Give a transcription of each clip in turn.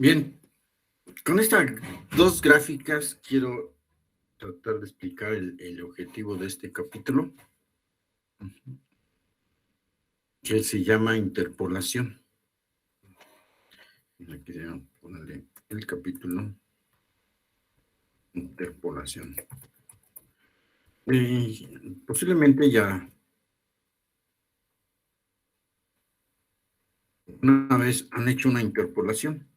Bien, con estas dos gráficas quiero tratar de explicar el objetivo de este capítulo, que se llama interpolación. Aquí voy a ponerle el capítulo interpolación. Posiblemente ya una vez han hecho una interpolación,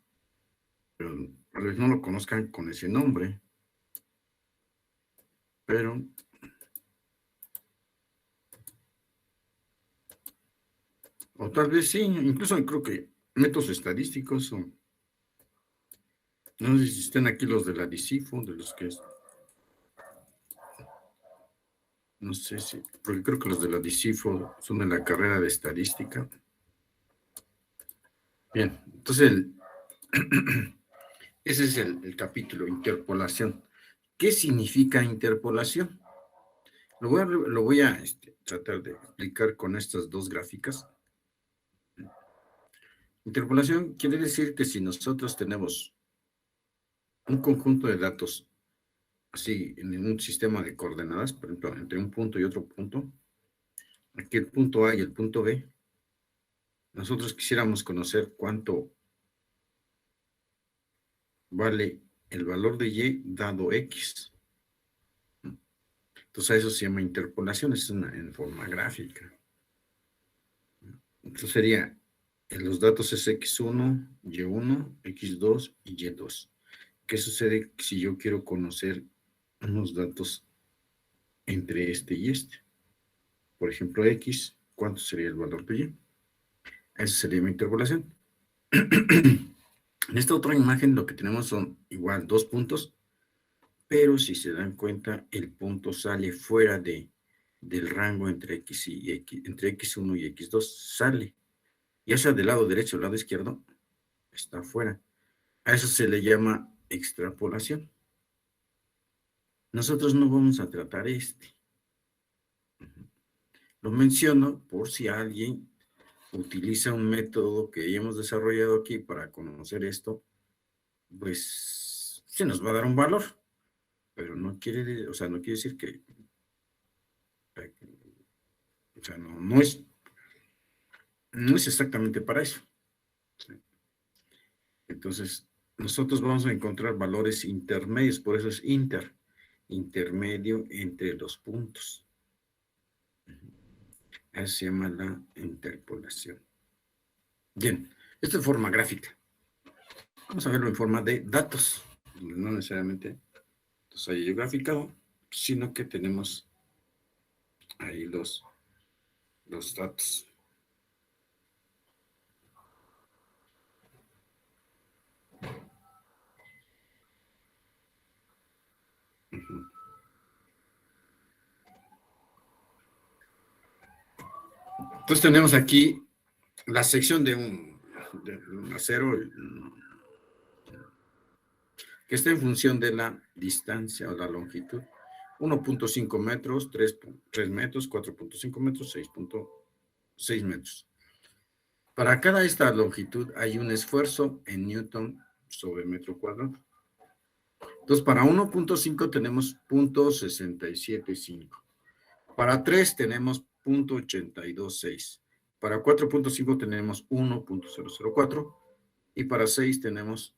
pero tal vez no lo conozcan con ese nombre, pero o tal vez sí, incluso creo que métodos estadísticos, o no sé si estén aquí los de la DICIFO, de los que no sé si, porque creo que los de la DICIFO son de la carrera de estadística. Bien, entonces ese es el capítulo, interpolación. ¿Qué significa interpolación? Lo voy a tratar de explicar con estas dos gráficas. Interpolación quiere decir que si nosotros tenemos un conjunto de datos así en un sistema de coordenadas, por ejemplo, entre un punto y otro punto, aquí el punto A y el punto B, nosotros quisiéramos conocer cuánto vale el valor de Y dado X. Entonces a eso se llama interpolación, es en forma gráfica. Entonces sería, en los datos es X1, Y1, X2 y Y2. ¿Qué sucede si yo quiero conocer unos datos entre este y este? Por ejemplo, X, ¿cuánto sería el valor de Y? Eso sería mi interpolación. En esta otra imagen lo que tenemos son igual dos puntos, pero si se dan cuenta, el punto sale fuera del rango entre X y X, entre X1 y X2, sale. Ya sea del lado derecho o del lado izquierdo, está fuera. A eso se le llama extrapolación. Nosotros no vamos a tratar este. Lo menciono por si alguien utiliza un método que hemos desarrollado aquí para conocer esto, pues se nos va a dar un valor, pero no quiere, o sea, no quiere decir que o sea, no es exactamente para eso. Entonces, nosotros vamos a encontrar valores intermedios, por eso es intermedio entre los puntos. Eso se llama la interpolación. Bien, esto es forma gráfica. Vamos a verlo en forma de datos. No necesariamente los haya yo graficado, sino que tenemos ahí los datos. Entonces tenemos aquí la sección de un acero que está en función de la distancia o la longitud. 1.5 metros, 3 metros, 4.5 metros, 6.6 metros. Para cada esta longitud hay un esfuerzo en Newton sobre metro cuadrado. Entonces, para 1.5 tenemos 0.675. Para 3 tenemos 0.826. Para 4.5 tenemos 1.004. Y para 6 tenemos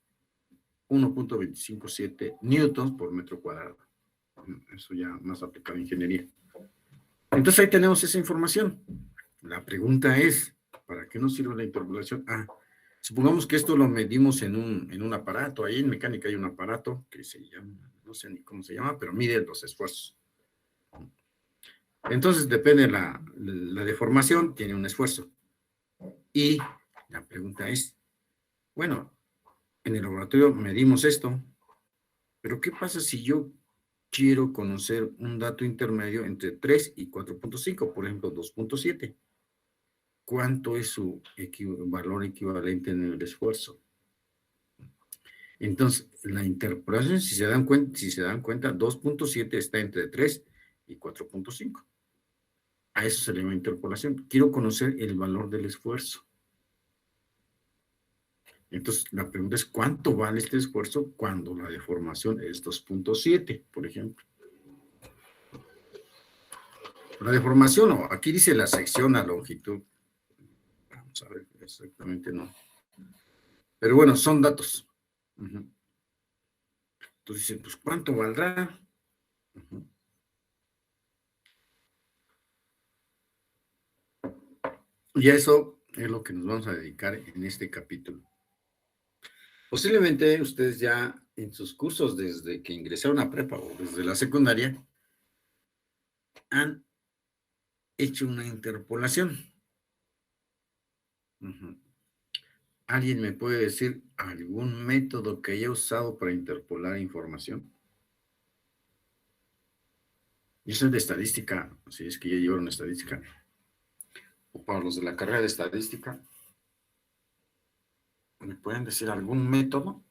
1.257 newtons por metro cuadrado. Eso ya más aplicado a ingeniería. Entonces ahí tenemos esa información. La pregunta es, ¿para qué nos sirve la interpolación? Supongamos que esto lo medimos en un aparato. Ahí en mecánica hay un aparato que se llama, no sé ni cómo se llama, pero mide los esfuerzos. Entonces depende de la deformación, tiene un esfuerzo. Y la pregunta es, bueno, en el laboratorio medimos esto, pero ¿qué pasa si yo quiero conocer un dato intermedio entre 3 y 4.5, por ejemplo, 2.7? ¿Cuánto es su valor equivalente en el esfuerzo? Entonces, la interpolación, si se dan cuenta, 2.7 está entre 3 y 4.5. A eso se le llama interpolación. Quiero conocer el valor del esfuerzo. Entonces, la pregunta es, ¿cuánto vale este esfuerzo cuando la deformación es 2.7, por ejemplo? La deformación, o aquí dice la sección a longitud. Vamos a ver, exactamente no. Pero bueno, son datos. Entonces, pues, ¿cuánto valdrá? Y a eso es lo que nos vamos a dedicar en este capítulo. Posiblemente ustedes ya en sus cursos desde que ingresaron a prepa o desde la secundaria han hecho una interpolación. ¿Alguien me puede decir algún método que haya usado para interpolar información? Yo soy de estadística, si es que ya llevaron estadística, o para los de la carrera de estadística, ¿me pueden decir algún método?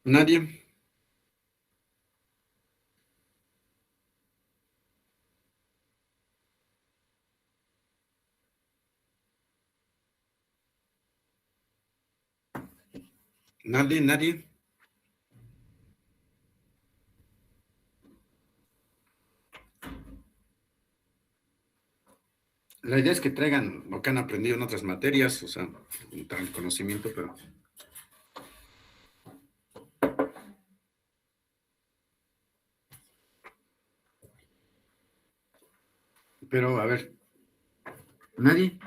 ¿Nadie? ¿Nadie? ¿Nadie? La idea es que traigan lo que han aprendido en otras materias, o sea, el conocimiento, pero a ver, nadie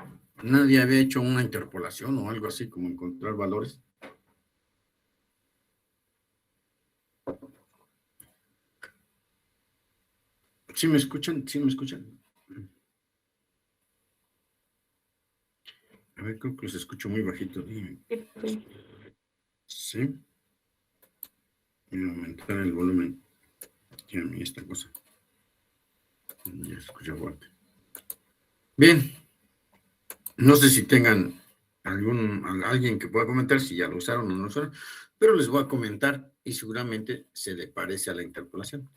había hecho una interpolación o algo así como encontrar valores. ¿Sí me escuchan? ¿Sí me escuchan? A ver, creo que los escucho muy bajito. Sí. Voy a aumentar el volumen. Y a mí esta cosa. Ya se escucha fuerte. Bien. No sé si tengan alguien que pueda comentar si ya lo usaron o no lo usaron, pero les voy a comentar y seguramente se le parece a la interpolación.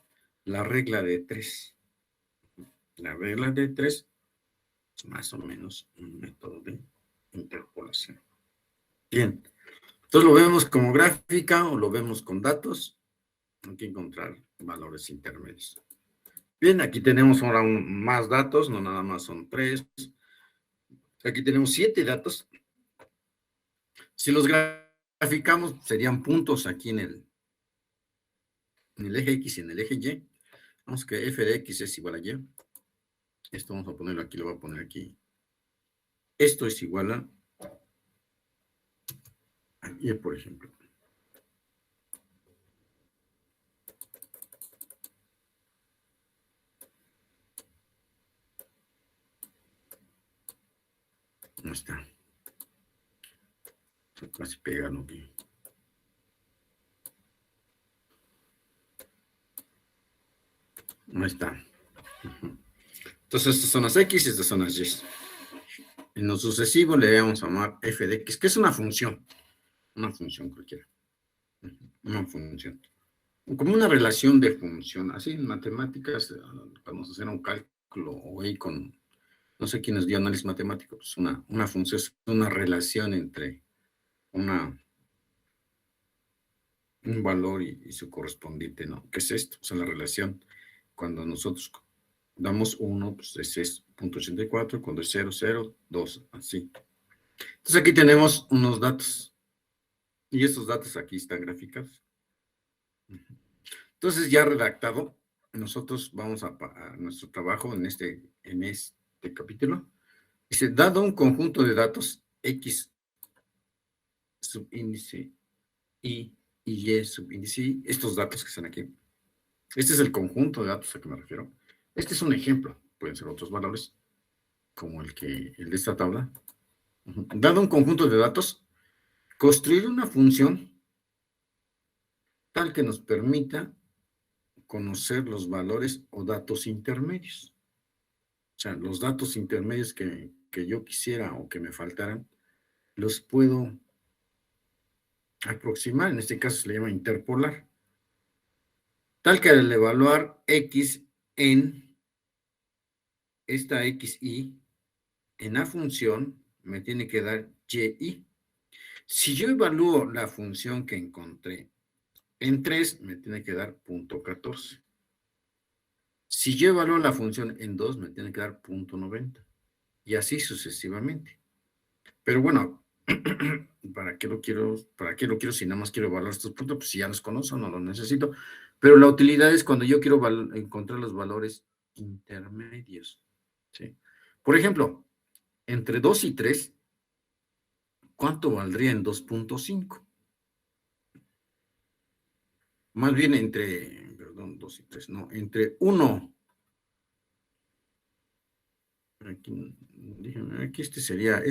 La regla de 3. La regla de 3 es más o menos un método de interpolación. Bien. Entonces lo vemos como gráfica o lo vemos con datos. Hay que encontrar valores intermedios. Bien, aquí tenemos ahora más datos, no nada más son 3. Aquí tenemos 7 datos. Si los graficamos, serían puntos aquí en el eje X y en el eje Y. Vamos que f de X es igual a Y. Esto vamos a ponerlo aquí, lo voy a poner aquí. Esto es igual a Y, por ejemplo. No está. Casi pegarlo aquí. No está. Entonces, estas son las X y estas son las Y. En lo sucesivo le vamos a llamar f de X, que es una función cualquiera. Una función. Como una relación de función. Así en matemáticas, vamos a hacer un cálculo o ahí con, no sé quién nos dio análisis matemático, pues una función es una relación entre un valor y su correspondiente, ¿no? ¿Qué es esto? O sea, la relación, cuando nosotros damos 1, pues es 0.84, cuando es 0, 0, 2, así. Entonces aquí tenemos unos datos, y estos datos aquí están graficados. Entonces ya redactado, nosotros vamos a nuestro trabajo en este capítulo. Dice, dado un conjunto de datos X subíndice Y subíndice Y, estos datos que están aquí, este es el conjunto de datos a que me refiero. Este es un ejemplo, pueden ser otros valores, como el de esta tabla. Dado un conjunto de datos, construir una función tal que nos permita conocer los valores o datos intermedios. O sea, los datos intermedios que yo quisiera o que me faltaran, los puedo aproximar. En este caso se le llama interpolar. Tal que al evaluar X en esta XY, en la función me tiene que dar YI. Si yo evalúo la función que encontré en 3, me tiene que dar 0.14. Si yo evalúo la función en 2, me tiene que dar 0.90. Y así sucesivamente. Pero bueno, ¿para qué lo quiero si nada más quiero evaluar estos puntos? Pues si ya los conozco, no los necesito. Pero la utilidad es cuando yo quiero encontrar los valores intermedios. ¿Sí? Por ejemplo, entre 2 y 3, ¿cuánto valdría en 2.5? Más bien perdón, 2 y 3, no, entre 1. Aquí este sería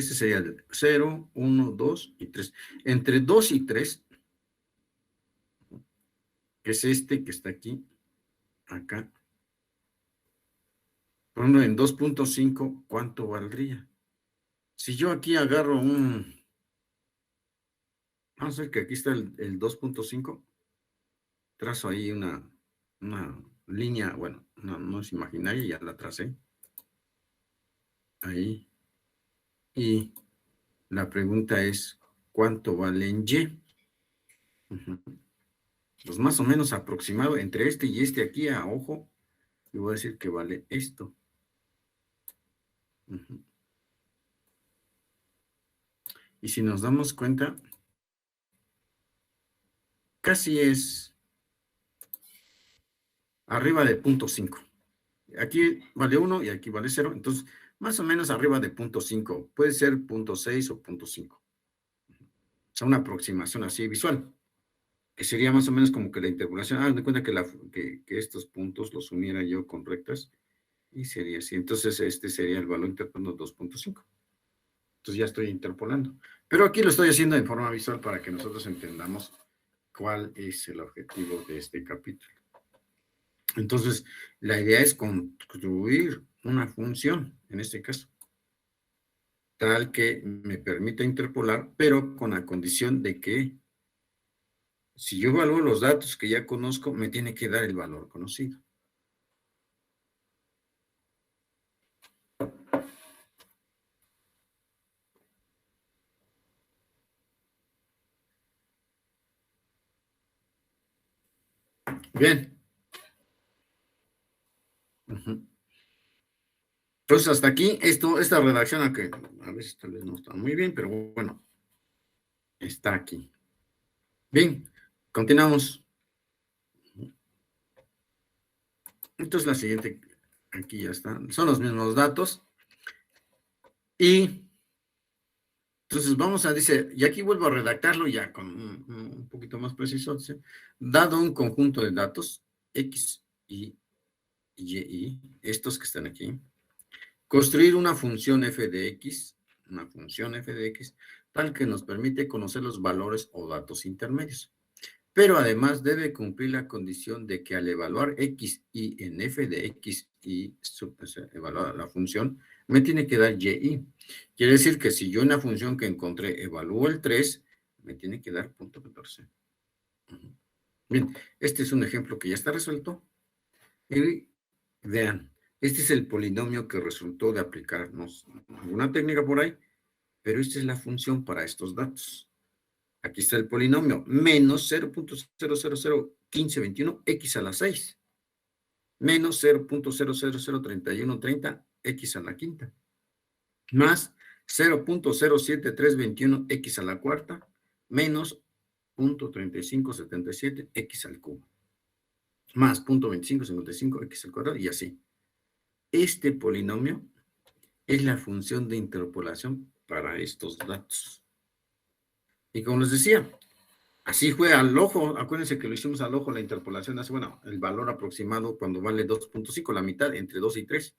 0, 1, 2 y 3. Entre 2 y 3, que es este que está aquí, acá. Por ejemplo, en 2.5, ¿cuánto valdría? Si yo aquí agarro vamos a ver que aquí está el 2.5, trazo ahí una línea, bueno, no es imaginaria, ya la tracé. Ahí. Y la pregunta es, ¿cuánto vale en Y? Pues más o menos aproximado entre este y este aquí a ojo, le voy a decir que vale esto. Y si nos damos cuenta, casi es arriba de 0.5. Aquí vale 1 y aquí vale 0, entonces más o menos arriba de 0.5. Puede ser 0.6 o 0.5. O sea, una aproximación así visual, que sería más o menos como que la interpolación. Haz de cuenta que estos puntos los uniera yo con rectas y sería así. Entonces este sería el valor interpolando 2.5. Entonces ya estoy interpolando. Pero aquí lo estoy haciendo de forma visual para que nosotros entendamos cuál es el objetivo de este capítulo. Entonces, la idea es construir una función, en este caso, tal que me permita interpolar, pero con la condición de que si yo evalúo los datos que ya conozco, me tiene que dar el valor conocido. Bien. Entonces, hasta aquí, esta redacción, aunque a veces tal vez no está muy bien, pero bueno, está aquí. Bien, continuamos. Entonces, la siguiente, aquí ya está, son los mismos datos. Y entonces vamos dice, y aquí vuelvo a redactarlo ya con un poquito más preciso. Dice, dado un conjunto de datos, X, Y, Y, estos que están aquí, construir una función f de X, tal que nos permite conocer los valores o datos intermedios. Pero además debe cumplir la condición de que al evaluar X, Y en f de X, Y, evaluar la función, me tiene que dar Y. Quiere decir que si yo en la función que encontré evalúo el 3, me tiene que dar 0.14. Bien, este es un ejemplo que ya está resuelto. Y vean, este es el polinomio que resultó de aplicarnos alguna técnica por ahí, pero esta es la función para estos datos. Aquí está el polinomio, menos 0.0001521 x a la 6, menos 0.0003130 x a la quinta, más 0.07321 x a la cuarta, menos 0.3577 x al cubo, más 0.2555 x al cuadrado y así. Este polinomio es la función de interpolación para estos datos. Y como les decía, así fue al ojo. Acuérdense que lo hicimos al ojo la interpolación. Bueno, el valor aproximado cuando vale 2.5, la mitad entre 2 y 3.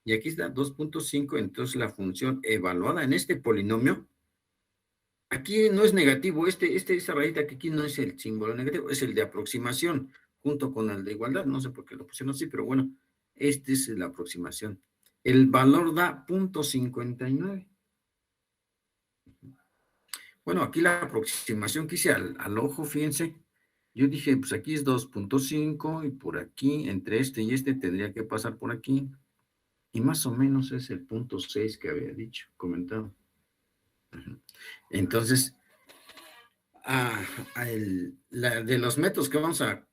Y aquí está 2.5, entonces la función evaluada en este polinomio, aquí no es negativo, esta rayita que aquí no es el símbolo negativo, es el de aproximación. junto con el de igualdad. No sé por qué lo pusieron así, pero bueno, esta es la aproximación. El valor da 0.59. Bueno, aquí la aproximación que hice al ojo, fíjense, yo dije, pues aquí es 2.5 y por aquí, entre este y este, tendría que pasar por aquí. Y más o menos es el 0.6 que había dicho, comentado. Entonces, de los métodos que vamos a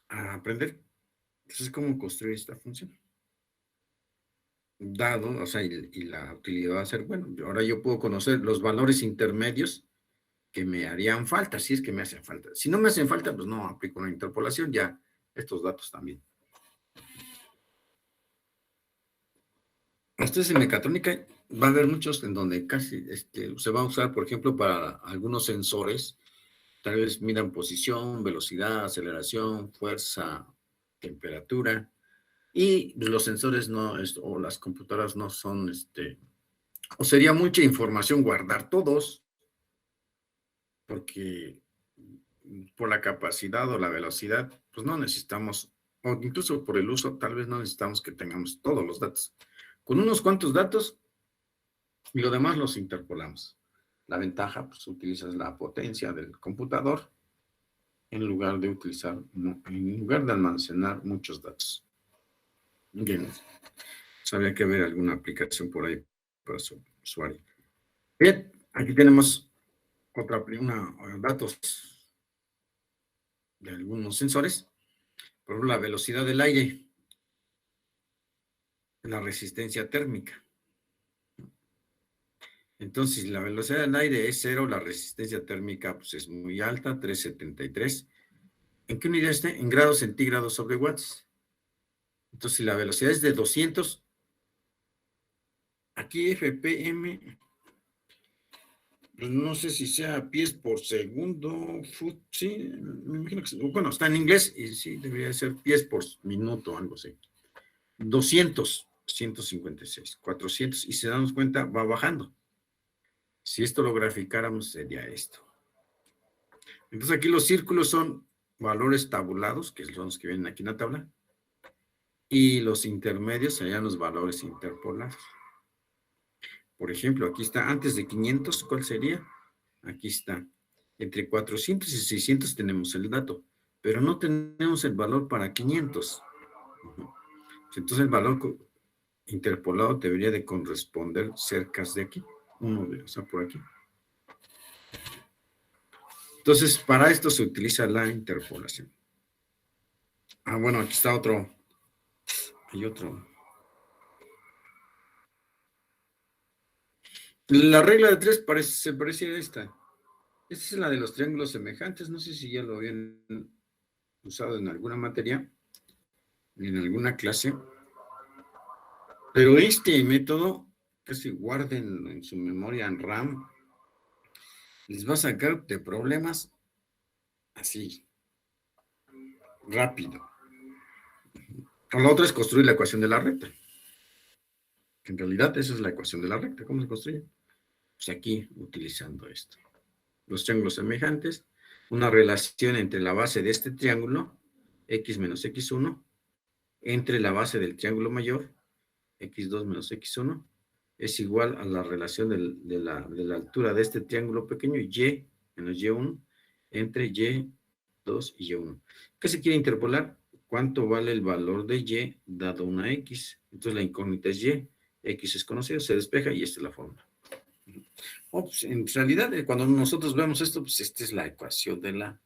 aprender, pues es cómo construir esta función. Dado, o sea, y la utilidad va a ser, bueno, ahora yo puedo conocer los valores intermedios que me harían falta, si es que me hacen falta. Si no me hacen falta, pues no aplico una interpolación, ya estos datos también. Ustedes en mecatrónica va a haber muchos en donde casi se va a usar, por ejemplo, para algunos sensores, tal vez midan posición, velocidad, aceleración, fuerza, temperatura, y los sensores no, o las computadoras no son, o sería mucha información guardar todos, porque por la capacidad o la velocidad, pues no necesitamos, o incluso por el uso, tal vez no necesitamos que tengamos todos los datos. Con unos cuantos datos y lo demás los interpolamos. La ventaja, pues utilizas la potencia del computador en lugar de almacenar muchos datos. Bien, habría que ver alguna aplicación por ahí para su usuario. Bien, aquí tenemos datos de algunos sensores. Por ejemplo, la velocidad del aire, la resistencia térmica. Entonces, si la velocidad del aire es 0, la resistencia térmica pues, es muy alta, 373. ¿En qué unidad está? En grados centígrados sobre watts. Entonces, si la velocidad es de 200, aquí FPM, pues no sé si sea pies por segundo, sí, me imagino que bueno, está en inglés y sí, debería ser pies por minuto, algo así. 200, 156, 400, y si damos cuenta, va bajando. Si esto lo graficáramos, sería esto. Entonces, aquí los círculos son valores tabulados, que son los que vienen aquí en la tabla, y los intermedios serían los valores interpolados. Por ejemplo, aquí está antes de 500, ¿cuál sería? Aquí está. Entre 400 y 600 tenemos el dato, pero no tenemos el valor para 500. Entonces, el valor interpolado debería de corresponder cerca de aquí. O sea, por aquí. Entonces, para esto se utiliza la interpolación. Bueno, aquí está otro. Hay otro. La regla de 3 se parece a esta. Esta es la de los triángulos semejantes. No sé si ya lo habían usado en alguna materia, en alguna clase. Pero este método, casi guarden en su memoria en RAM, les va a sacar de problemas así, rápido. O la otra es construir la ecuación de la recta. En realidad, esa es la ecuación de la recta. ¿Cómo se construye? Pues aquí, utilizando esto. Los triángulos semejantes, una relación entre la base de este triángulo, x menos x1, entre la base del triángulo mayor, x2 menos x1, es igual a la relación de la altura de este triángulo pequeño, y menos y1, entre y2 y y1. ¿Qué se quiere interpolar? ¿Cuánto vale el valor de y dado una x? Entonces la incógnita es y, x es conocido, se despeja y esta es la fórmula. Pues en realidad, cuando nosotros vemos esto, pues esta es la ecuación de la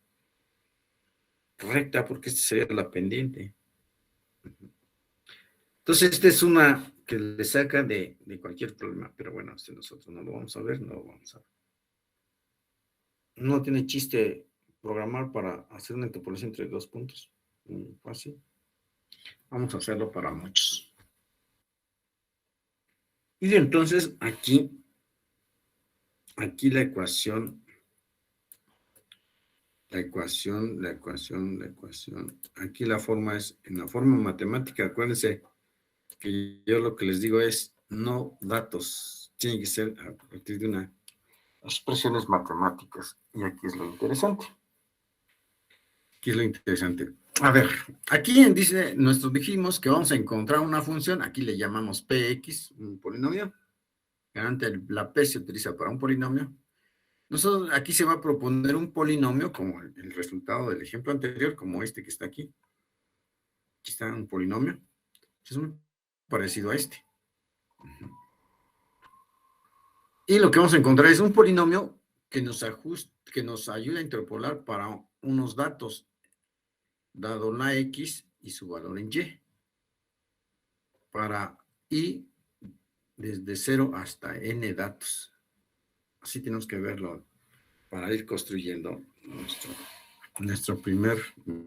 recta, porque esta sería la pendiente. Entonces, esta es una que le saca de cualquier problema, pero bueno, nosotros no lo vamos a ver, no lo vamos a ver. No tiene chiste programar para hacer una interpolación entre dos puntos. Muy fácil. Vamos a hacerlo para muchos. Y entonces, aquí la ecuación. Aquí la forma es, en la forma matemática, acuérdense que yo lo que les digo es no datos, tiene que ser a partir de expresiones matemáticas. Y aquí es lo interesante. ¿Qué es lo interesante? A ver, aquí nosotros dijimos que vamos a encontrar una función, aquí le llamamos px, un polinomio. Generalmente la p se utiliza para un polinomio. Nosotros aquí se va a proponer un polinomio como el resultado del ejemplo anterior, como este que está aquí. Aquí está un polinomio. Es muy parecido a este. Y lo que vamos a encontrar es un polinomio que nos ayuda a interpolar para unos datos, dado la x y su valor en y. Para i desde 0 hasta n datos. Así tenemos que verlo para ir construyendo nuestro primer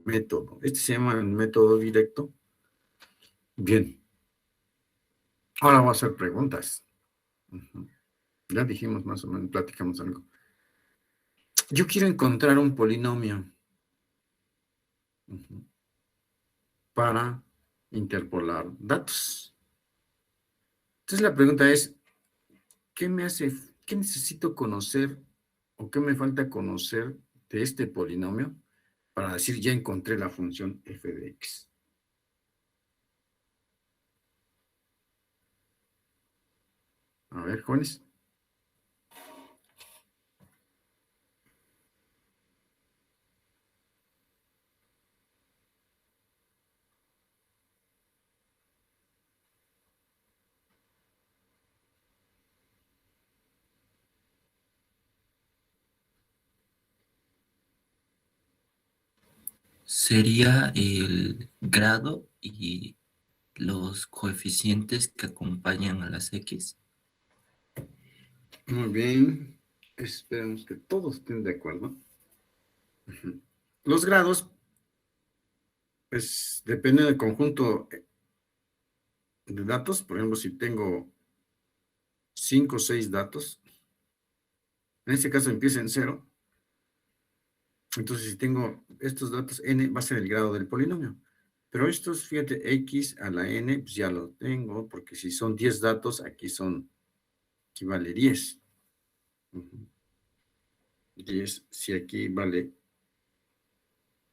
método. Este se llama el método directo. Bien. Ahora voy a hacer preguntas. Ya dijimos más o menos, platicamos algo. Yo quiero encontrar un polinomio para interpolar datos. Entonces la pregunta es, ¿qué necesito conocer o qué me falta conocer de este polinomio para decir ya encontré la función f de x? A ver, jóvenes. Sería el grado y los coeficientes que acompañan a las X. Muy bien. Esperemos que todos estén de acuerdo. Los grados, pues, dependen del conjunto de datos. Por ejemplo, si tengo 5 o 6 datos, en este caso empieza en 0. Entonces, si tengo estos datos, n va a ser el grado del polinomio. Pero estos, fíjate, x a la n, pues ya lo tengo, porque si son 10 datos, aquí vale 10. 10, si aquí vale,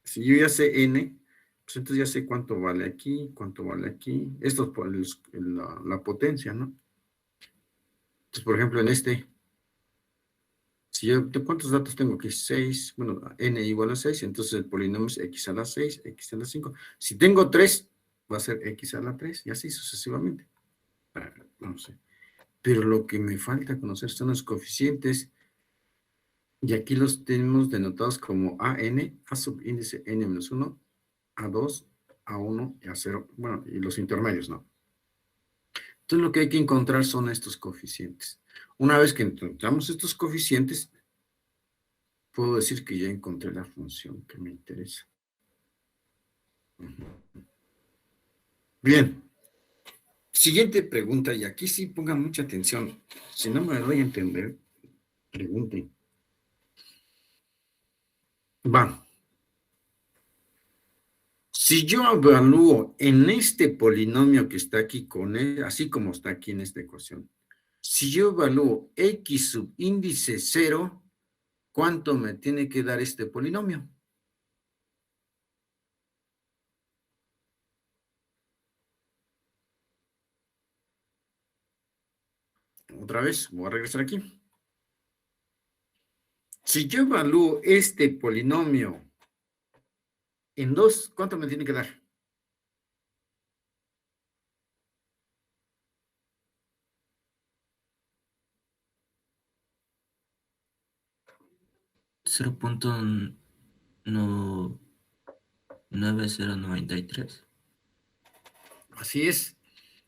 si yo ya sé n, pues entonces ya sé cuánto vale aquí, cuánto vale aquí. Esto es por la potencia, ¿no? Entonces, por ejemplo, en este, si yo, ¿cuántos datos tengo aquí? 6, bueno, n igual a 6, entonces el polinomio es x a la 6, x a la 5. Si tengo 3, va a ser x a la 3, y así sucesivamente. No sé. Pero lo que me falta conocer son los coeficientes, y aquí los tenemos denotados como a subíndice n-1, a2, a1 y a0, bueno, y los intermedios, ¿no? Entonces lo que hay que encontrar son estos coeficientes. Una vez que encontramos estos coeficientes, puedo decir que ya encontré la función que me interesa. Bien. Siguiente pregunta, y aquí sí pongan mucha atención. Si no me doy a entender, pregunten. Va. Si yo evalúo en este polinomio que está aquí con él, así como está aquí en esta ecuación, si yo evalúo x subíndice 0, ¿cuánto me tiene que dar este polinomio? Otra vez, voy a regresar aquí. Si yo evalúo este polinomio en 2, ¿cuánto me tiene que dar? 0.9093. Así es,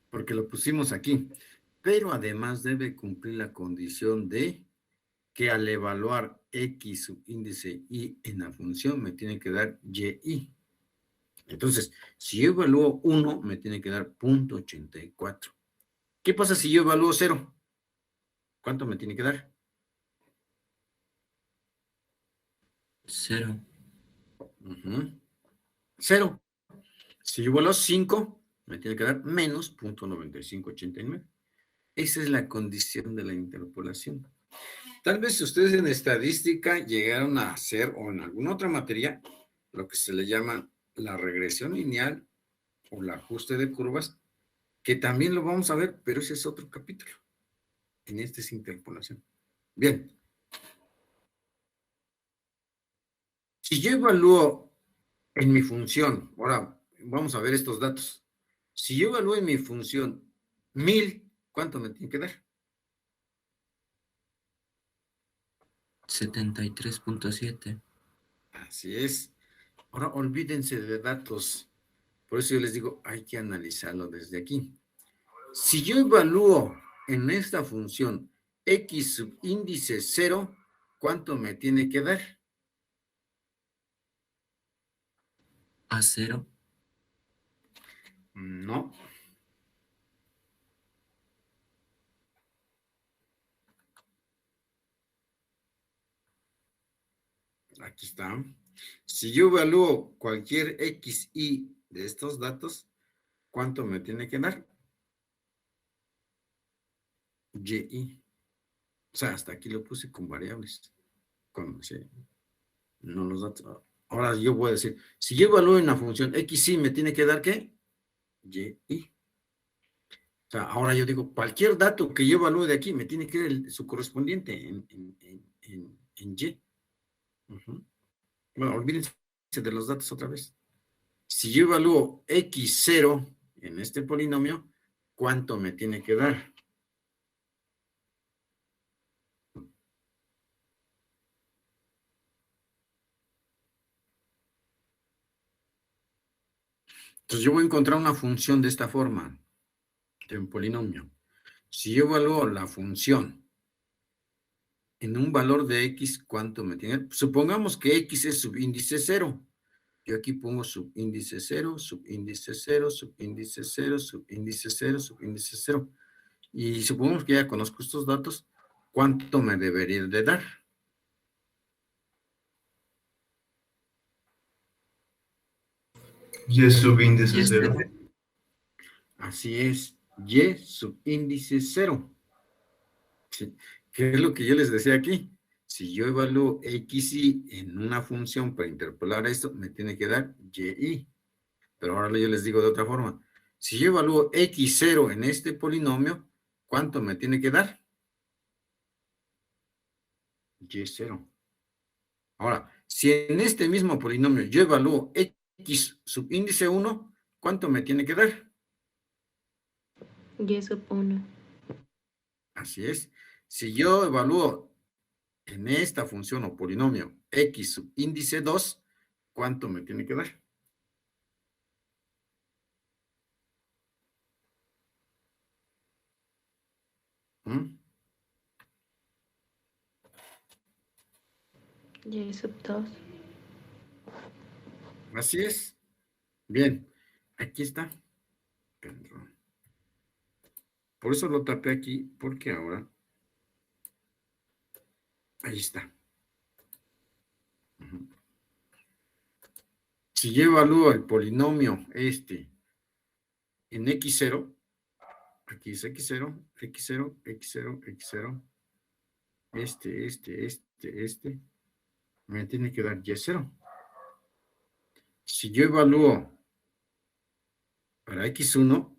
porque lo pusimos aquí. Pero además debe cumplir la condición de que al evaluar x subíndice y en la función me tiene que dar y. Entonces, si yo evalúo 1, me tiene que dar 0.84. ¿Qué pasa si yo evalúo 0? ¿Cuánto me tiene que dar? 0. 0. Si yo evalúo 5, me tiene que dar menos 0.9589. Esa es la condición de la interpolación. Tal vez ustedes en estadística llegaron a hacer, o en alguna otra materia, lo que se le llama la regresión lineal o el ajuste de curvas, que también lo vamos a ver, pero ese es otro capítulo. En este es interpolación. Bien. Si yo evalúo en mi función, ahora vamos a ver estos datos. Si yo evalúo en mi función 1000, ¿cuánto me tiene que dar? 73.7. Así es. Ahora olvídense de datos. Por eso yo les digo, hay que analizarlo desde aquí. Si yo evalúo en esta función x subíndice 0, ¿cuánto me tiene que dar? A 0. No. Aquí está. Si yo evalúo cualquier xy de estos datos, ¿cuánto me tiene que dar? Y. O sea, hasta aquí lo puse con variables. No los datos. Ahora yo voy a decir, si yo evalúo una función xy, ¿me tiene que dar qué? Y. O sea, ahora yo digo, cualquier dato que yo evalúe de aquí me tiene que dar su correspondiente en y. Bueno, olvídense de los datos otra vez. Si yo evalúo x0 en este polinomio, ¿cuánto me tiene que dar? Entonces yo voy a encontrar una función de esta forma, de un polinomio. Si yo evalúo la función en un valor de x, ¿cuánto me tiene? Supongamos que x es subíndice 0. Yo aquí pongo subíndice 0, subíndice 0, subíndice 0, subíndice 0, subíndice 0. Y supongamos que ya conozco estos datos, ¿cuánto me debería de dar? Y subíndice 0. Así es, y subíndice 0. ¿Sí? ¿Qué es lo que yo les decía aquí? Si yo evalúo xy en una función para interpolar esto, me tiene que dar y. Pero ahora yo les digo de otra forma. Si yo evalúo x0 en este polinomio, ¿cuánto me tiene que dar? Y0. Ahora, si en este mismo polinomio yo evalúo x subíndice 1, ¿cuánto me tiene que dar? Y sub 1. Así es. Si yo evalúo en esta función o polinomio x subíndice 2, ¿cuánto me tiene que dar? ¿Mm? Y sub 2. Así es. Bien, aquí está. Por eso lo tapé aquí, porque ahora ahí está. Si yo evalúo el polinomio este en x0, aquí es x0, x0, x0, x0, este, me tiene que dar y0. Si yo evalúo para x1,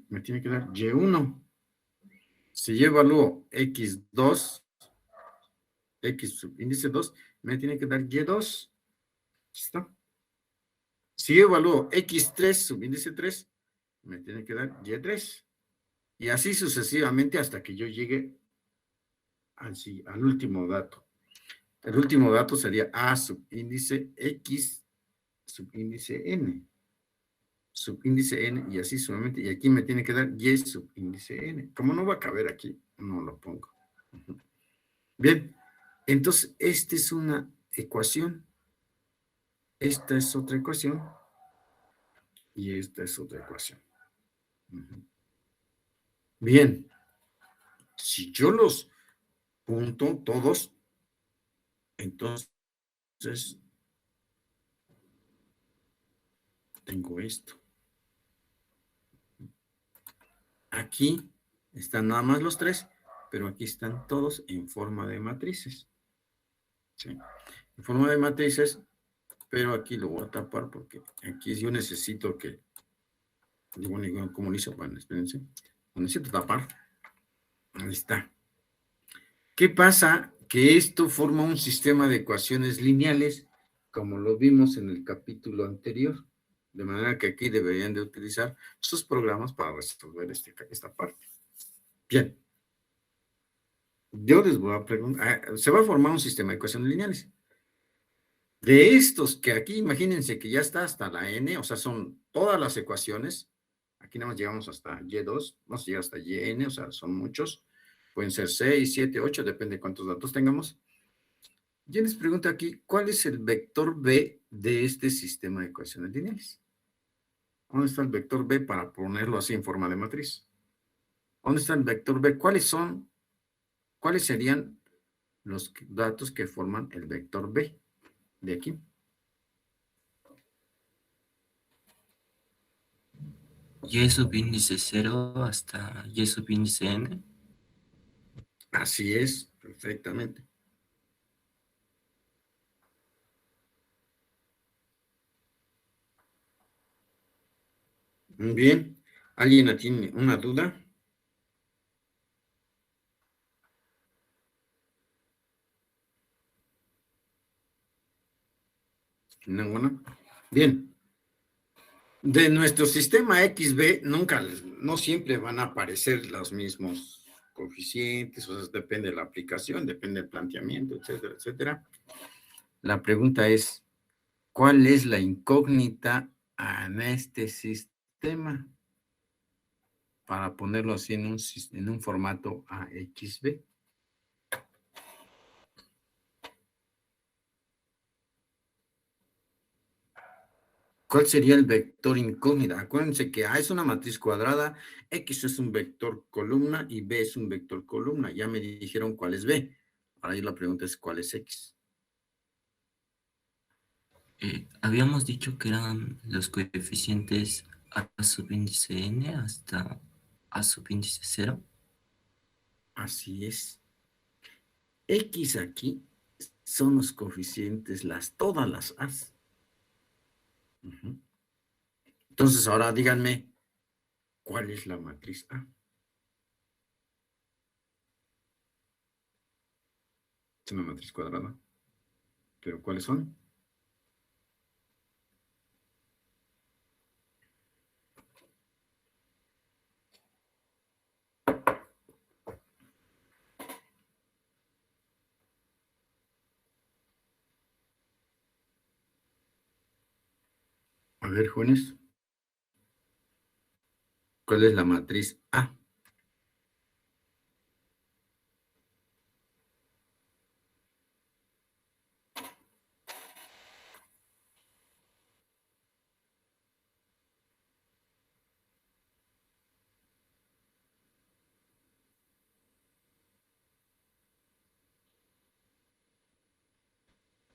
me tiene que dar y1. Si yo evalúo x2, x subíndice 2, me tiene que dar y2. ¿Listo? Si yo evalúo x3 subíndice 3, me tiene que dar y3. Y así sucesivamente hasta que yo llegue al último dato. El último dato sería a subíndice x subíndice n. Subíndice n y así solamente. Y aquí me tiene que dar y subíndice n. Como no va a caber aquí, no lo pongo. Bien, entonces esta es una ecuación. Esta es otra ecuación. Y esta es otra ecuación. Bien, si yo los junto todos, entonces tengo esto. Aquí están nada más los tres, pero aquí están todos en forma de matrices. ¿Sí? en forma de matrices, pero aquí lo voy a tapar porque aquí yo necesito que, bueno, ¿cómo lo hice? Bueno, espérense, lo necesito tapar. Ahí está. ¿Qué pasa? Que esto forma un sistema de ecuaciones lineales, como lo vimos en el capítulo anterior, de manera que aquí deberían de utilizar sus programas para resolver esta parte. Bien. Yo les voy a preguntar, se va a formar un sistema de ecuaciones lineales. De estos que aquí, imagínense que ya está hasta la n, o sea, son todas las ecuaciones. Aquí nada más llegamos hasta y2, vamos a llegar hasta yn, o sea, son muchos. Pueden ser 6, 7, 8, depende de cuántos datos tengamos. Yo les pregunto aquí, ¿cuál es el vector b de este sistema de ecuaciones lineales? ¿Dónde está el vector b para ponerlo así en forma de matriz? ¿Dónde está el vector b? ¿Cuáles serían los datos que forman el vector b de aquí? Y subíndice 0 hasta y subíndice n. Así es, perfectamente. Muy bien. ¿Alguien tiene una duda? ¿Ninguna? Bien. De nuestro sistema XB, no siempre van a aparecer los mismos coeficientes, o sea, depende de la aplicación, depende del planteamiento, etcétera, etcétera. La pregunta es, ¿cuál es la incógnita en este sistema? Para ponerlo así en un formato AXB. ¿Cuál sería el vector incógnita? Acuérdense que A es una matriz cuadrada, X es un vector columna y B es un vector columna. Ya me dijeron cuál es B. Ahora yo la pregunta es cuál es X. Habíamos dicho que eran los coeficientes a subíndice n hasta a subíndice 0. Así es. X aquí son los coeficientes, todas las A's. Entonces ahora díganme, ¿cuál es la matriz A? Es una matriz cuadrada. ¿Pero cuáles son? A ver, jóvenes. ¿Cuál es la matriz A?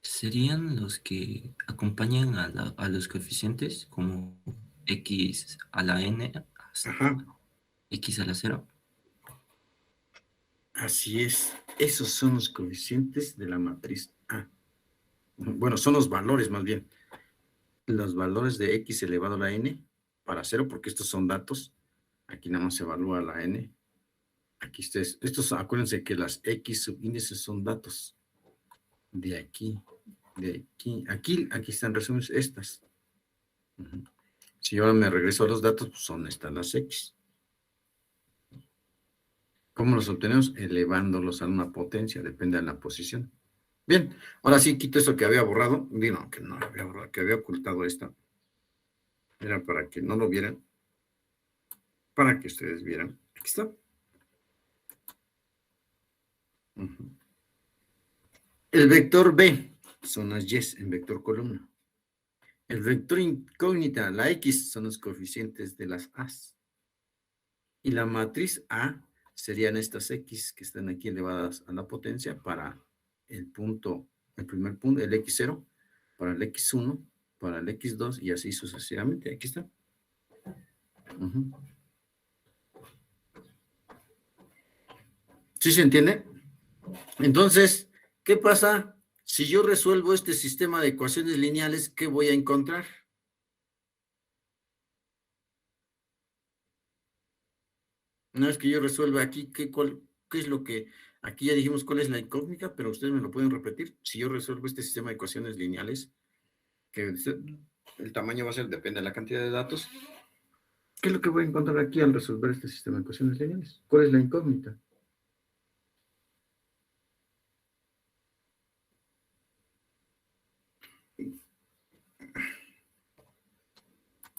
Serían los que acompañan a los coeficientes como x a la n hasta Ajá, x a la 0. así es. Esos son los coeficientes de la matriz A. Bueno, son los valores más bien. Los valores de x elevado a la n para 0, porque estos son datos. Aquí nada más se evalúa la n. Aquí estos, acuérdense que las x subíndices son datos. De aquí, aquí están resumidas estas. Si yo ahora me regreso a los datos, pues son estas las x. ¿Cómo los obtenemos? Elevándolos a una potencia, depende de la posición. Bien, ahora sí quito esto que había borrado. Digo, que no había borrado, que había ocultado esto. Era para que no lo vieran. Para que ustedes vieran. Aquí está. El vector B son las y en vector columna. El vector incógnita, la x, son los coeficientes de las a's. Y la matriz A serían estas x que están aquí elevadas a la potencia para el punto, el primer punto, el x0, para el x1, para el x2 y así sucesivamente. Aquí está. ¿Sí se entiende? Entonces, ¿qué pasa Si yo resuelvo este sistema de ecuaciones lineales, ¿qué voy a encontrar? Una vez que yo resuelva aquí, ¿qué es lo que... Aquí ya dijimos cuál es la incógnita, pero ustedes me lo pueden repetir. Si yo resuelvo este sistema de ecuaciones lineales, que el tamaño va a ser, depende de la cantidad de datos, ¿qué es lo que voy a encontrar aquí al resolver este sistema de ecuaciones lineales? ¿Cuál es la incógnita?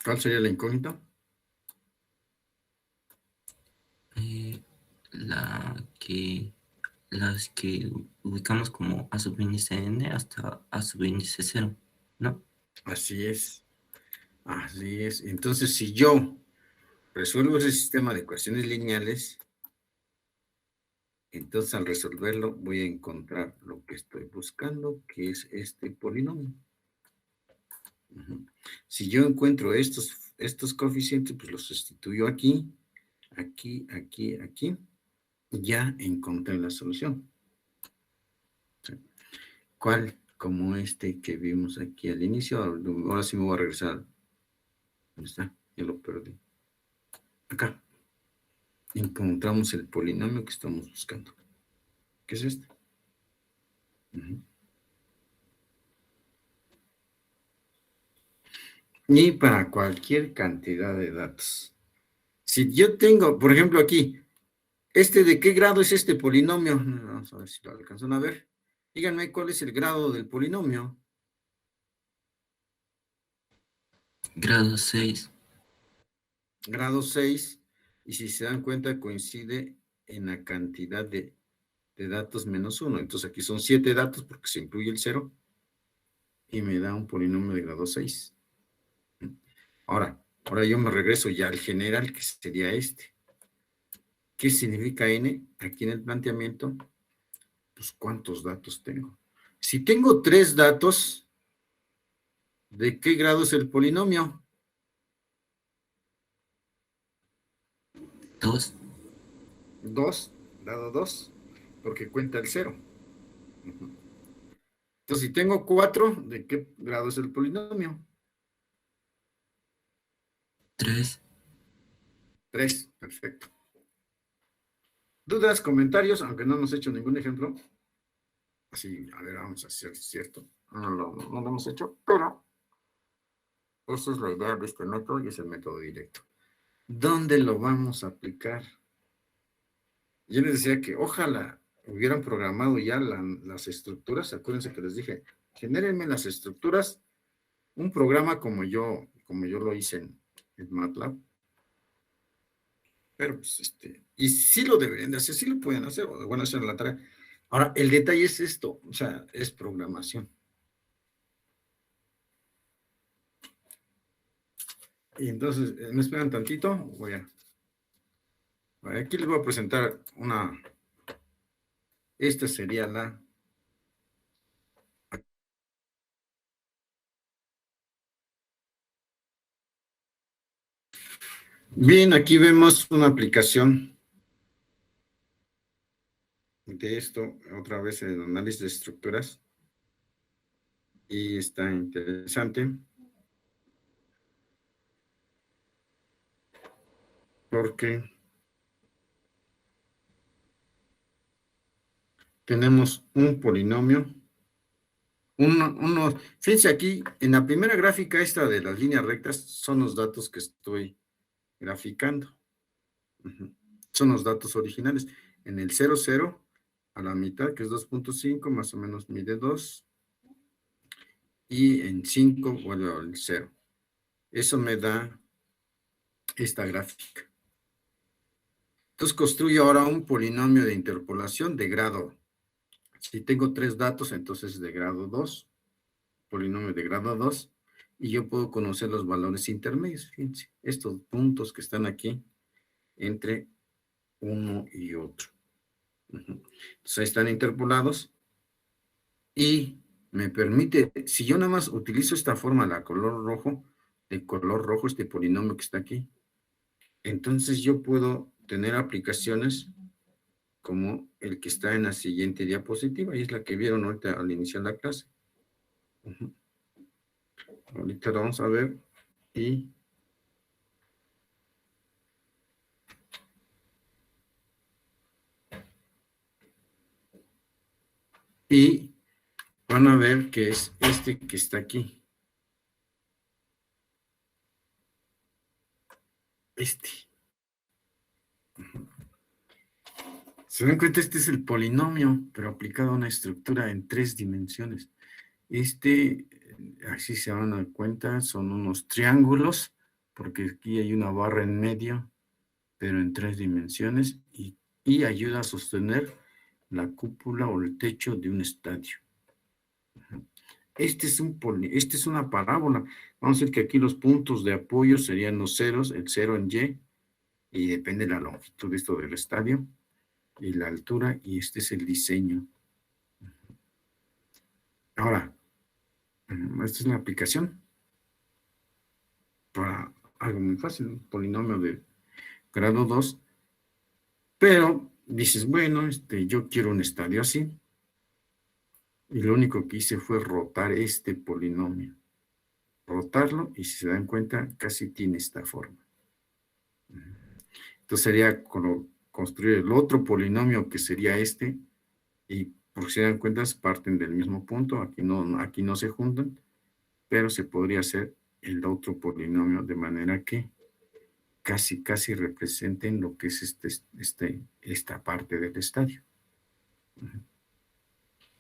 ¿Cuál sería la incógnita? Las que ubicamos como a subíndice n hasta a subíndice 0, ¿no? Así es. Así es. Entonces, si yo resuelvo ese sistema de ecuaciones lineales, entonces al resolverlo voy a encontrar lo que estoy buscando, que es este polinomio. Si yo encuentro estos coeficientes, pues los sustituyo aquí, aquí, aquí, aquí, y ya encontré la solución. ¿Cuál? Como este que vimos aquí al inicio. Ahora sí me voy a regresar. ¿Dónde está? Ya lo perdí. Acá. Encontramos el polinomio que estamos buscando. ¿Qué es este? Y para cualquier cantidad de datos. Si yo tengo, por ejemplo, aquí, ¿de qué grado es este polinomio? Vamos a ver si lo alcanzan a ver. Díganme cuál es el grado del polinomio. Grado 6. Grado 6. Y si se dan cuenta, coincide en la cantidad de datos menos 1. Entonces aquí son 7 datos porque se incluye el 0. Y me da un polinomio de grado 6. Ahora yo me regreso ya al general, que sería este. ¿Qué significa n? Aquí en el planteamiento, pues ¿cuántos datos tengo? Si tengo 3 datos, ¿de qué grado es el polinomio? 2. 2, grado 2, porque cuenta el 0. Entonces, si tengo 4, ¿de qué grado es el polinomio? 3. 3, perfecto. ¿Dudas, comentarios? Aunque no hemos hecho ningún ejemplo. Así, a ver, vamos a hacer cierto. No lo hemos hecho, pero esa es la idea de este método y es el método directo. ¿Dónde lo vamos a aplicar? Yo les decía que ojalá hubieran programado ya las estructuras. Acuérdense que les dije, genérenme las estructuras, un programa como yo lo hice en MATLAB. Pero pues y sí lo deberían de hacer, sí lo pueden hacer, o bueno, hacer la tarea. Ahora, el detalle es esto, o sea, es programación. Y entonces, ¿me esperan tantito? Aquí les voy a presentar esta sería la... Bien, aquí vemos una aplicación de esto, otra vez en análisis de estructuras. Y está interesante. Porque tenemos un polinomio. Fíjense aquí, en la primera gráfica esta de las líneas rectas, son los datos que estoy graficando. Son los datos originales. En el 0, 0, a la mitad, que es 2.5, más o menos mide 2. Y en 5 vuelve al 0. Eso me da esta gráfica. Entonces construyo ahora un polinomio de interpolación de grado. Si tengo 3 datos, entonces de grado 2. Polinomio de grado 2. Y yo puedo conocer los valores intermedios. Fíjense, estos puntos que están aquí entre uno y otro. Entonces ahí están interpolados. Y me permite, si yo nada más utilizo esta forma, de color rojo, este polinomio que está aquí, entonces yo puedo tener aplicaciones como el que está en la siguiente diapositiva, y es la que vieron ahorita al iniciar la clase. Ahorita lo vamos a ver y van a ver que es este que está aquí. Este. Se dan cuenta, este es el polinomio, pero aplicado a una estructura en 3 dimensiones. Así se van a dar cuenta, son unos triángulos, porque aquí hay una barra en medio, pero en 3 dimensiones, y ayuda a sostener la cúpula o el techo de un estadio. Este es una parábola. Vamos a decir que aquí los puntos de apoyo serían los ceros, el 0 en y depende de la longitud de esto del estadio, y la altura, y este es el diseño. Ahora, esta es la aplicación para algo muy fácil, un polinomio de grado 2, pero dices, bueno, yo quiero un estadio así, y lo único que hice fue rotar este polinomio, rotarlo, y si se dan cuenta, casi tiene esta forma. Entonces sería construir el otro polinomio que sería este, y por si se dan cuenta, parten del mismo punto, aquí no se juntan, pero se podría hacer el otro polinomio de manera que casi representen lo que es esta parte del estadio.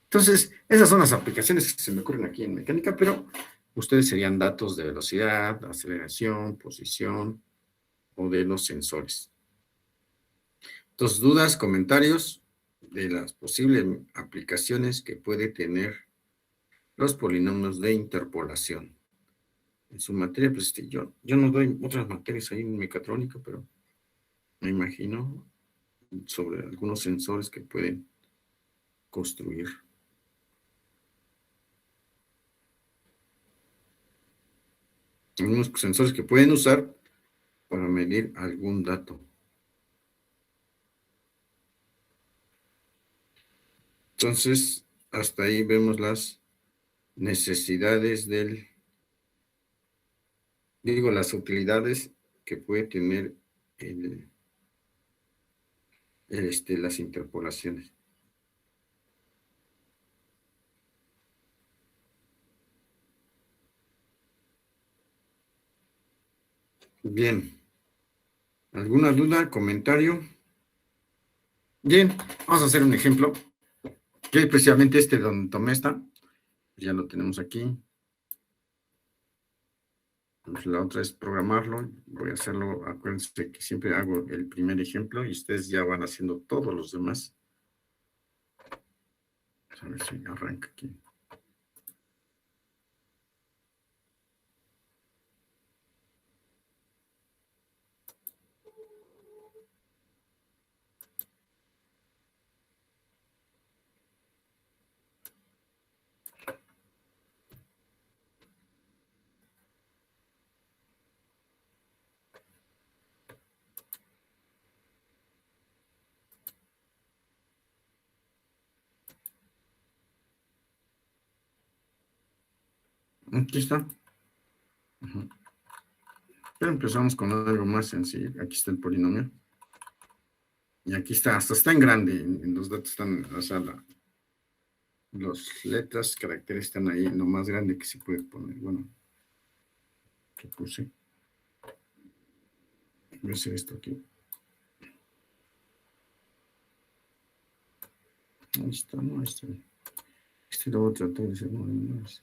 Entonces, esas son las aplicaciones que se me ocurren aquí en mecánica, pero ustedes serían datos de velocidad, aceleración, posición o de los sensores. Entonces, dudas, comentarios de las posibles aplicaciones que puede tener los polinomios de interpolación. En su materia, pues yo no doy otras materias ahí en mecatrónica, pero me imagino sobre algunos sensores que pueden construir. Algunos sensores que pueden usar para medir algún dato. Entonces, hasta ahí vemos las necesidades las utilidades que puede tener las interpolaciones. Bien. ¿Alguna duda, comentario? Bien, vamos a hacer un ejemplo. Que es precisamente donde tomé esta. Ya lo tenemos aquí. Pues la otra es programarlo. Voy a hacerlo, acuérdense que siempre hago el primer ejemplo y ustedes ya van haciendo todos los demás. A ver si arranca aquí. Aquí está. Pero empezamos con algo más sencillo. Aquí está el polinomio. Y aquí está, hasta está en grande. En los datos están, o sea, las letras, caracteres están ahí, lo más grande que se puede poner. Bueno, ¿qué puse? Voy a hacer esto aquí. Ahí está, no, lo voy a tratar de hacer más.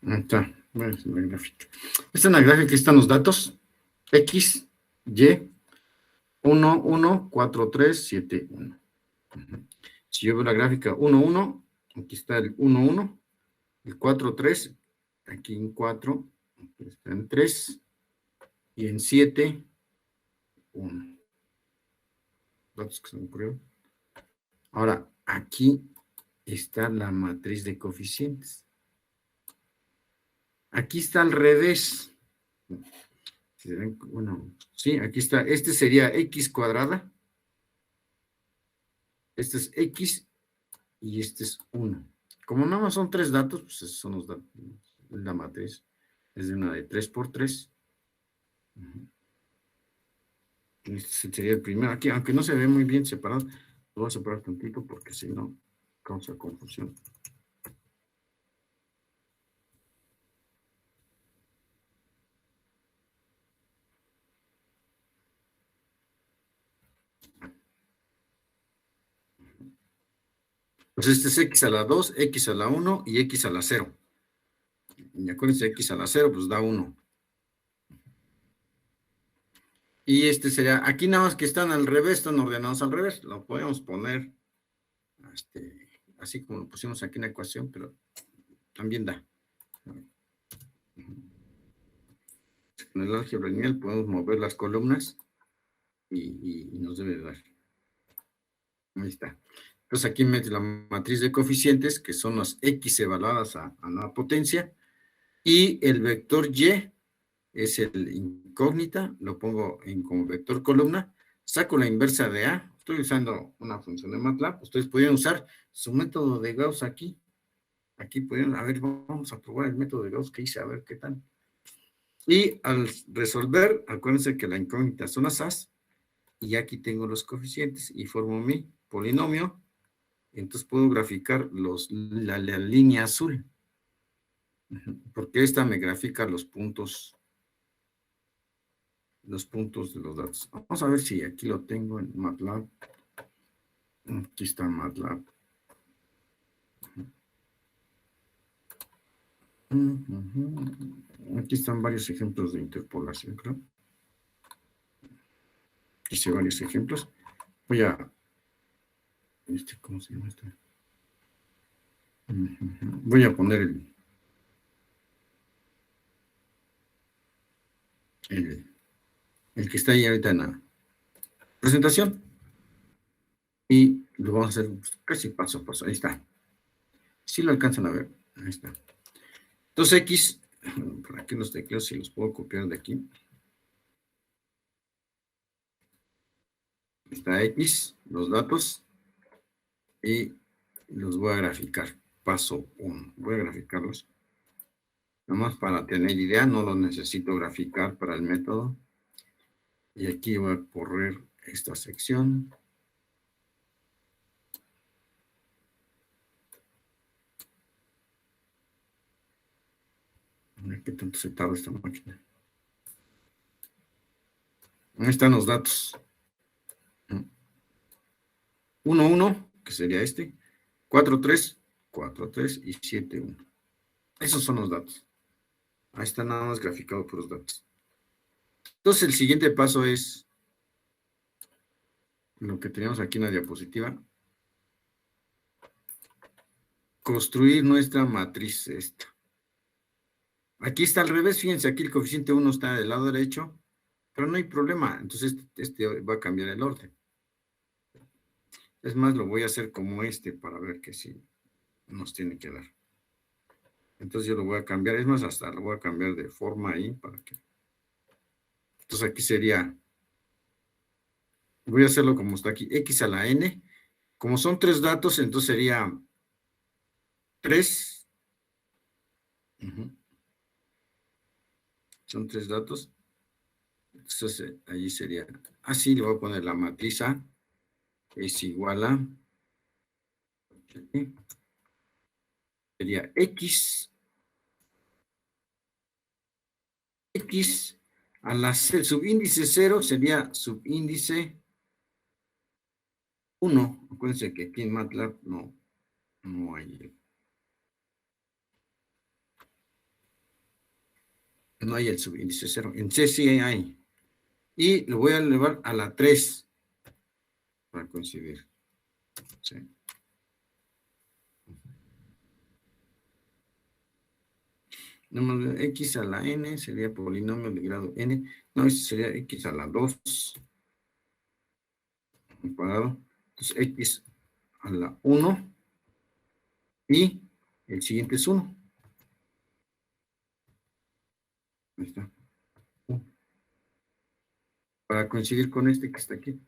Ahí está, bueno, es la gráfica. Esta es la gráfica, aquí están los datos. X, Y, 1, 1, 4, 3, 7, 1. Si yo veo la gráfica 1, 1, aquí está el 1, 1, el 4, 3, aquí en 4, Está en 3 y en 7, 1. Datos que se me ocurrieron. Ahora, aquí está la matriz de coeficientes. Aquí está al revés. Bueno, sí, aquí está. Este sería x cuadrada. Este es x y este es 1. Como nada más son 3 datos, pues esos son los datos. La matriz es de una de 3 por 3. Este sería el primero. Aquí, aunque no se ve muy bien separado, lo voy a separar tantito porque si no causa confusión. Pues este es x a la 2, x a la 1 y x a la 0. Y acuérdense, x a la 0, pues da 1. Y este sería, aquí nada más que están al revés, están ordenados al revés. Lo podemos poner así como lo pusimos aquí en la ecuación, pero también da. Con el álgebra lineal podemos mover las columnas y nos debe dar. Ahí está. Entonces aquí mete la matriz de coeficientes, que son las x evaluadas a la potencia, y el vector y es el incógnita, lo pongo como vector columna, saco la inversa de A, estoy usando una función de MATLAB, ustedes podrían usar su método de Gauss aquí podrían, a ver, vamos a probar el método de Gauss que hice, a ver qué tal. Y al resolver, acuérdense que la incógnita son las A's, y aquí tengo los coeficientes, y formo mi polinomio, entonces puedo graficar la línea azul, porque esta me grafica los puntos de los datos. Vamos a ver si aquí lo tengo en MATLAB. Aquí está MATLAB. Aquí están varios ejemplos de interpolación, creo. Hice varios ejemplos. Voy a... ¿cómo se llama esto? Voy a poner el que está ahí ahorita en la presentación. Y lo vamos a hacer casi paso a paso. Ahí está. Si lo alcanzan a ver. Ahí está. Entonces X, por aquí los tecleos, si los puedo copiar de aquí. Está X, los datos, y los voy a graficar. Paso 1. Voy a graficarlos. Nomás para tener idea, no lo necesito graficar para el método. Y aquí voy a correr esta sección. ¿Qué tanto se tarda esta máquina? Ahí están los datos. 1, 1, que sería este. 4, 3, 4, 3 y 7, 1. Esos son los datos. Ahí está nada más graficado por los datos. Entonces el siguiente paso es lo que teníamos aquí en la diapositiva. Construir nuestra matriz esta. Aquí está al revés, fíjense, aquí el coeficiente 1 está del lado derecho, pero no hay problema, entonces este va a cambiar el orden. Es más, lo voy a hacer como para ver que sí nos tiene que dar. Entonces yo lo voy a cambiar, es más, hasta lo voy a cambiar de forma ahí para que... Entonces aquí sería, voy a hacerlo como está aquí, x a la n. Como son 3 datos, entonces sería 3. Son 3 datos. Entonces allí sería, así le voy a poner la matriz A, es igual a, sería x a la subíndice 0 sería subíndice 1. Acuérdense que aquí en MATLAB no hay el subíndice 0. En C sí hay. Y lo voy a elevar a la 3 para coincidir. Sí. X a la n sería polinomio de grado n. No, eso sería x a la 2. Cuadrado. Entonces, x a la 1. Y el siguiente es 1. Ahí está. Para coincidir con este que está aquí.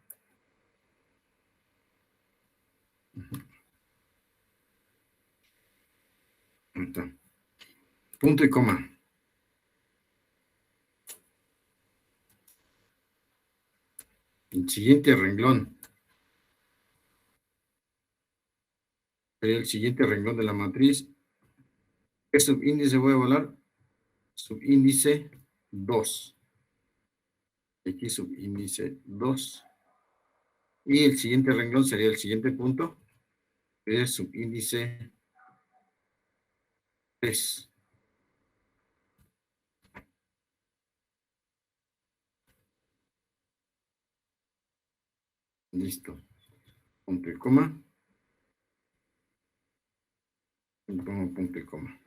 Ahí está. Punto y coma. El siguiente renglón. Sería el siguiente renglón de la matriz. ¿Qué subíndice voy a evaluar? Subíndice 2. Aquí subíndice 2. Y el siguiente renglón sería el siguiente punto. Que es subíndice 3. Listo. Punto y coma. Y pongo punto y coma.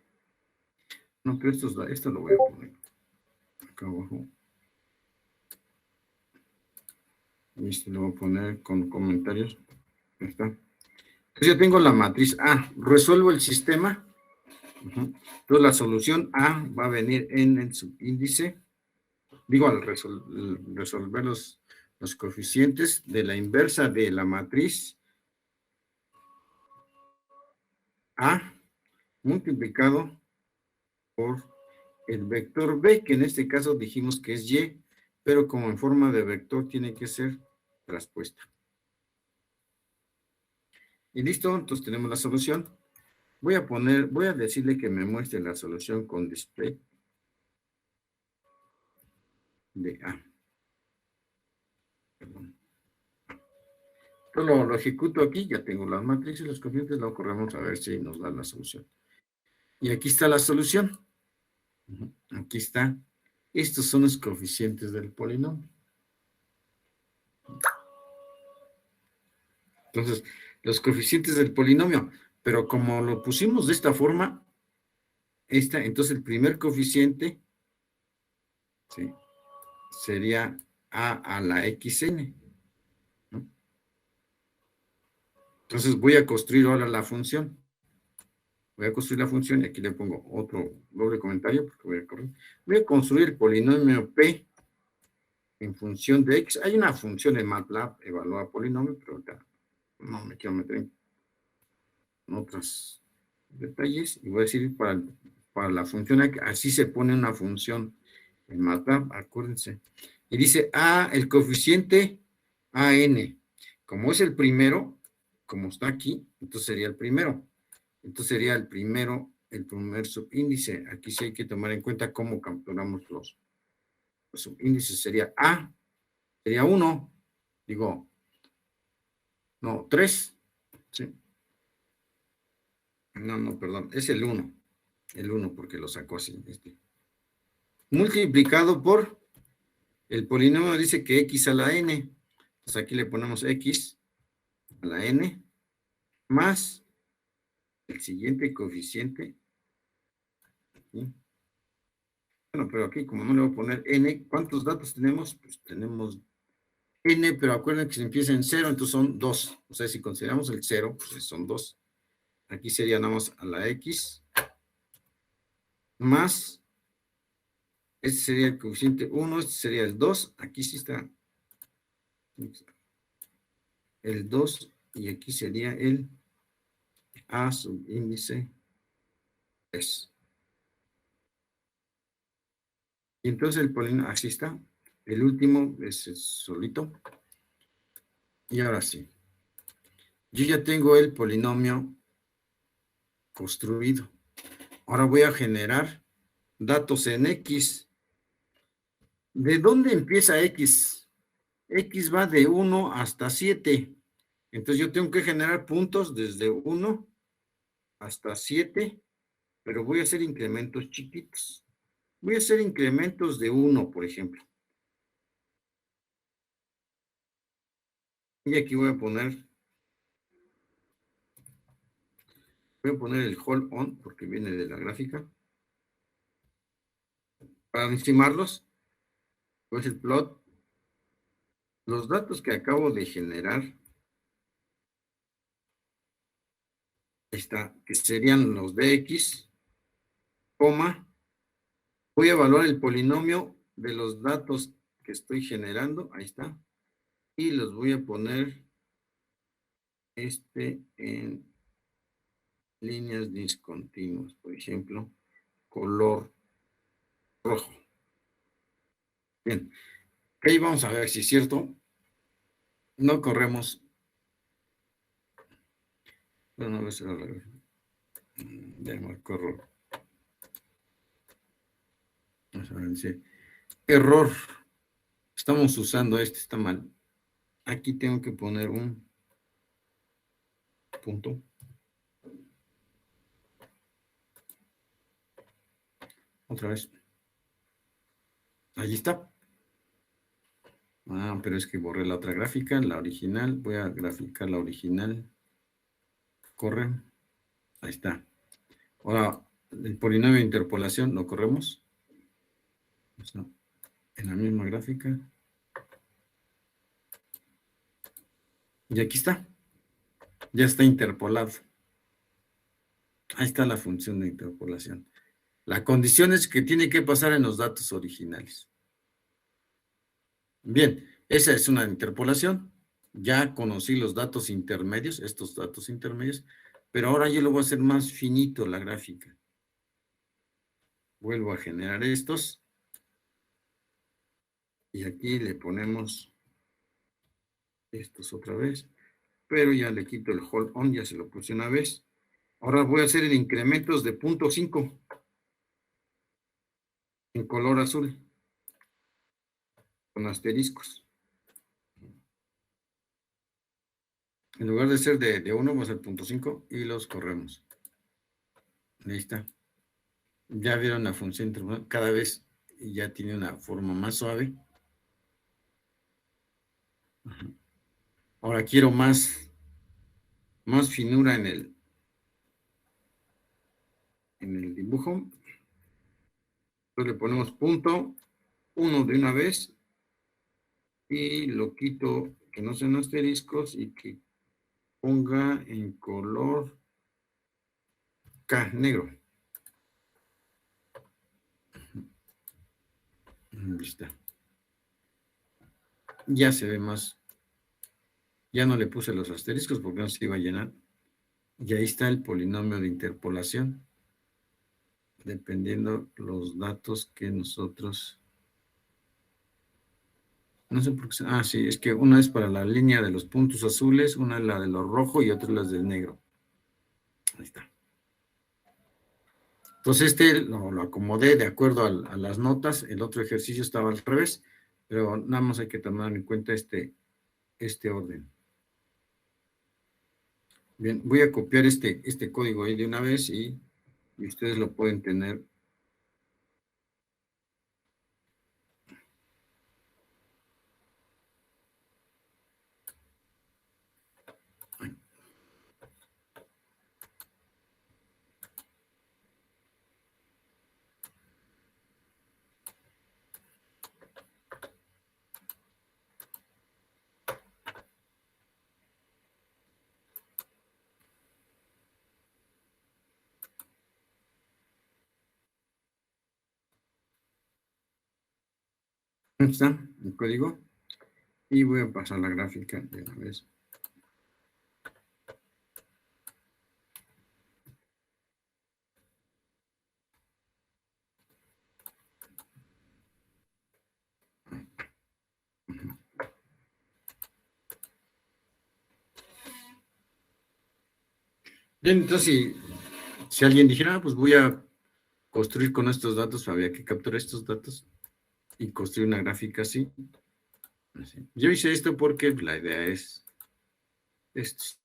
No, pero esto lo voy a poner acá abajo. Y esto lo voy a poner con comentarios. Ahí está. Entonces ya tengo la matriz A. Resuelvo el sistema. Entonces la solución A va a venir en el subíndice. Digo, al resolver los coeficientes de la inversa de la matriz A multiplicado por el vector B, que en este caso dijimos que es Y, pero como en forma de vector tiene que ser traspuesta. Y listo, entonces tenemos la solución. Voy a decirle que me muestre la solución con display de A. Perdón. Entonces lo ejecuto aquí, ya tengo las matrices, los coeficientes, lo corremos a ver si nos da la solución. Y aquí está la solución. Aquí está. Estos son los coeficientes del polinomio. Entonces, los coeficientes del polinomio, pero como lo pusimos de esta forma, entonces el primer coeficiente, ¿sí?, sería a la xn, ¿no? Entonces voy a construir ahora la función. Voy a construir la función y aquí le pongo otro doble comentario porque voy a correr. Voy a construir el polinomio p en función de x. Hay una función en MATLAB, evalúa polinomio, pero ahorita no me quiero meter en otros detalles. Y voy a decir para la función, así se pone una función en MATLAB, acuérdense. Y dice, el coeficiente AN, como es el primero, como está aquí, entonces sería el primero. Entonces sería el primer subíndice. Aquí sí hay que tomar en cuenta cómo capturamos los subíndices. Sería A, sería 1, digo, no, 3, ¿sí? No, perdón, es el 1 porque lo sacó así. Multiplicado por el polinomio dice que x a la n. Entonces aquí le ponemos x a la n más el siguiente coeficiente. ¿Sí? Bueno, pero aquí como no le voy a poner n, ¿cuántos datos tenemos? Pues tenemos n, pero acuérdense que se empieza en 0, entonces son 2. O sea, si consideramos el 0, pues son 2. Aquí sería nada más a la x más, este sería el coeficiente 1, este sería el 2. Aquí sí está el 2 y aquí sería el a subíndice 3. Y entonces el polinomio, así está. El último es el solito. Y ahora sí. Yo ya tengo el polinomio construido. Ahora voy a generar datos en X. ¿De dónde empieza X? X va de 1 hasta 7. Entonces yo tengo que generar puntos desde 1 hasta 7, pero voy a hacer incrementos chiquitos. Voy a hacer incrementos de 1, por ejemplo. Y aquí voy a poner el hold on, porque viene de la gráfica. Para estimarlos, pues el plot, los datos que acabo de generar, que serían los de X, coma, voy a evaluar el polinomio de los datos que estoy generando, ahí está, y los voy a poner en líneas discontinuas, por ejemplo, color rojo. Bien, ahí vamos a ver si es cierto. No corremos. Bueno, a ver si ya no corro. Vamos a ver, dice, error. Estamos usando está mal. Aquí tengo que poner un punto. Otra vez. Ahí está. Ah, pero es que borré la otra gráfica, la original. Voy a graficar la original. Corre. Ahí está. Ahora, el polinomio de interpolación, ¿lo corremos? En la misma gráfica. Y aquí está. Ya está interpolado. Ahí está la función de interpolación. La condición es que tiene que pasar en los datos originales. Bien, esa es una interpolación. Ya conocí los datos intermedios, estos datos intermedios, pero ahora yo lo voy a hacer más finito la gráfica. Vuelvo a generar estos. Y aquí le ponemos estos otra vez, pero ya le quito el hold on, ya se lo puse una vez. Ahora voy a hacer el incrementos de 0.5 en color azul, con asteriscos. En lugar de ser de 1, va a ser 0.5 y los corremos. Ahí está. Ya vieron la función interpolación, cada vez ya tiene una forma más suave. Ahora quiero más finura en el dibujo. Entonces le ponemos 0.1 de una vez y lo quito, que no sean asteriscos y que ponga en color K, negro. Ahí está. Ya se ve más. Ya no le puse los asteriscos porque no se iba a llenar. Y ahí está el polinomio de interpolación, dependiendo los datos que nosotros... No sé por qué... Ah, sí, es que una es para la línea de los puntos azules, una es la de lo rojo y otra es la del negro. Ahí está. Entonces lo acomodé de acuerdo a las notas. El otro ejercicio estaba al revés, pero nada más hay que tomar en cuenta este orden. Bien, voy a copiar este código ahí de una vez y ustedes lo pueden tener. Aquí está el código y voy a pasar la gráfica de una vez. Bien, entonces si alguien dijera, pues voy a construir con estos datos, había que capturar estos datos y construir una gráfica así. Yo hice esto porque la idea es estos.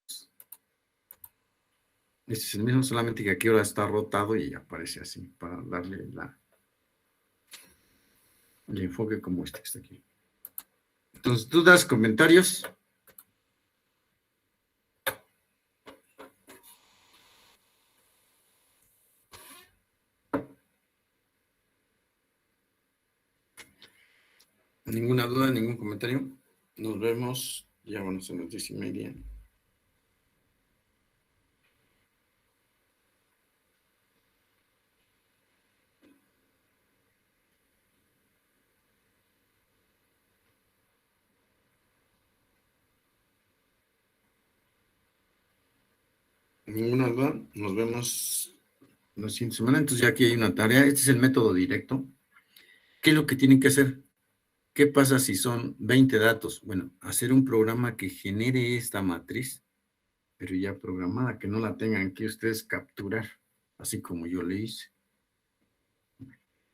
Este es el mismo, solamente que aquí ahora está rotado y aparece así para darle el enfoque como este que está aquí. Entonces, dudas, comentarios. Ninguna duda, ningún comentario. Nos vemos. Ya van a ser las 10:30. Ninguna duda. Nos vemos la siguiente semana. Entonces ya aquí hay una tarea. Este es el método directo. ¿Qué es lo que tienen que hacer? ¿Qué pasa si son 20 datos? Bueno, hacer un programa que genere esta matriz, pero ya programada, que no la tengan que ustedes capturar, así como yo le hice.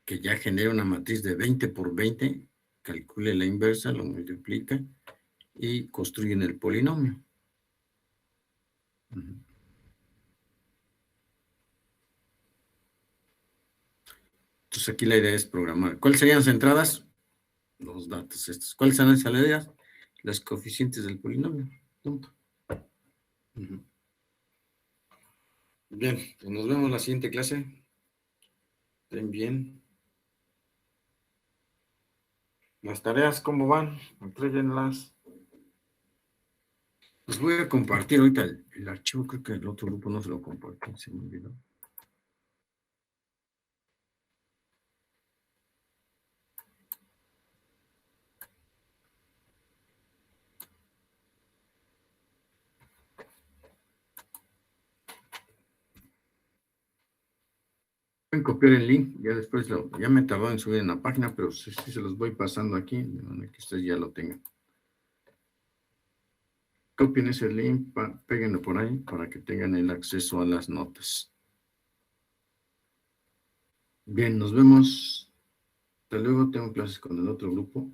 Que ya genere una matriz de 20 por 20, calcule la inversa, lo multiplica y construyen el polinomio. Entonces aquí la idea es programar. ¿Cuáles serían las entradas? Los datos estos. ¿Cuáles son las salidas? Los coeficientes del polinomio. Punto. Bien, pues nos vemos en la siguiente clase. Estén bien. Las tareas, ¿cómo van? Entréguenlas. Les voy a compartir ahorita el archivo. Creo que el otro grupo no se lo compartí, se me olvidó. Pueden copiar el link, ya después ya me tardó en subir en la página, pero sí se los voy pasando aquí, de manera que ustedes ya lo tengan. Copien ese link, péguenlo por ahí para que tengan el acceso a las notas. Bien, nos vemos. Hasta luego, tengo clases con el otro grupo.